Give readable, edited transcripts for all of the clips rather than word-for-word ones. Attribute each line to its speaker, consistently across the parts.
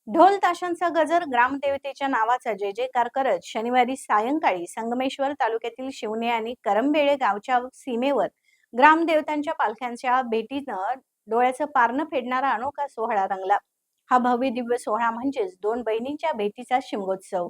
Speaker 1: ढोल ताशांचा गजर, ग्रामदेवतेच्या नावाचा जय जयकार करत शनिवारी सायंकाळी संगमेश्वर तालुक्यातील शिवणे आणि करंबेळे गावच्या सीमेवर ग्रामदेवतांच्या पालख्यांच्या भेटीनं डोळ्याचं पारणं फेडणारा अनोखा सोहळा रंगला. हा भव्य दिव्य सोहळा म्हणजेच दोन बहिणींच्या भेटीचा शिमगोत्सव.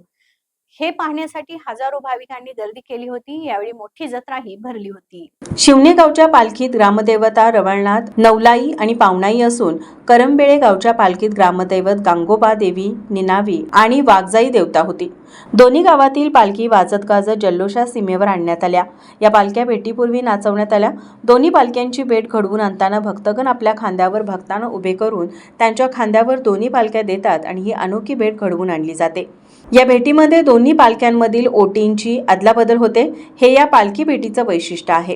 Speaker 1: हे पाहण्यासाठी हजारो भाविकांनी गर्दी केली होती. यावेळी मोठी जत्राही भरली होती.
Speaker 2: शिवणे गावच्या पालखीत ग्रामदेवता रवळनाथ, नवलाई आणि पावनाई असून करंबेळे गावच्या पालखीत ग्रामदैवत गांगोबा देवी, निनावी आणि वाघजाई देवता होती. दोन्ही गावातील पालखी वाजत गाजत जल्लोषात सीमेवर आणण्यात आल्या. या पालख्या भेटीपूर्वी नाचवण्यात आल्या. दोन्ही पालख्यांची भेट घडवून आणताना भक्तगण आपल्या खांद्यावर भक्तांना उभे करून त्यांच्या खांद्यावर दोन्ही पालख्या देतात आणि ही अनोखी भेट घडवून आणली जाते. या भेटीमध्ये दोन्ही पालख्यांमधील ओटींची अदलाबदल होते. हे या पालखी भेटीचं वैशिष्ट्य आहे.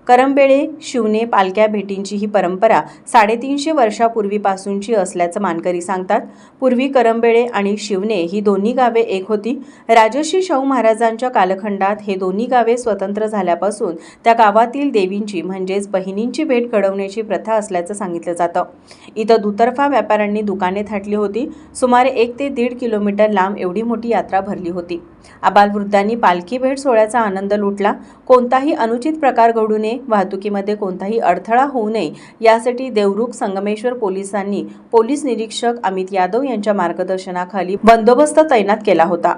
Speaker 2: करंबेळे शिवणे पालख्या भेटींची ही परंपरा 350 वर्षापूर्वीपासूनची असल्याचं मानकरी सांगतात. पूर्वी करंबेळे आणि शिवणे ही दोन्ही गावे एक होती. राजर्षी शाहू महाराजांच्या कालखंडात हे दोन्ही गावे स्वतंत्र झाल्यापासून त्या गावातील देवींची म्हणजेच बहिणींची भेट घडवण्याची प्रथा असल्याचं सांगितलं जातं. इथं दुतर्फा व्यापाऱ्यांनी दुकाने थाटली होती. सुमारे 1 ते 1.5 किलोमीटर लांब एवढी मोठी यात्रा भरली होती. आबालवृद्धांनी पालखी भेट सोहळ्याचा आनंद लुटला. कोणताही अनुचित प्रकार घडू नये, वाहतुकीमध्ये कोणताही अडथळा होऊ नये यासाठी देवरुख संगमेश्वर पोलिसांनी पोलीस निरीक्षक अमित यादव यांच्या मार्गदर्शनाखाली बंदोबस्त तैनात केला होता.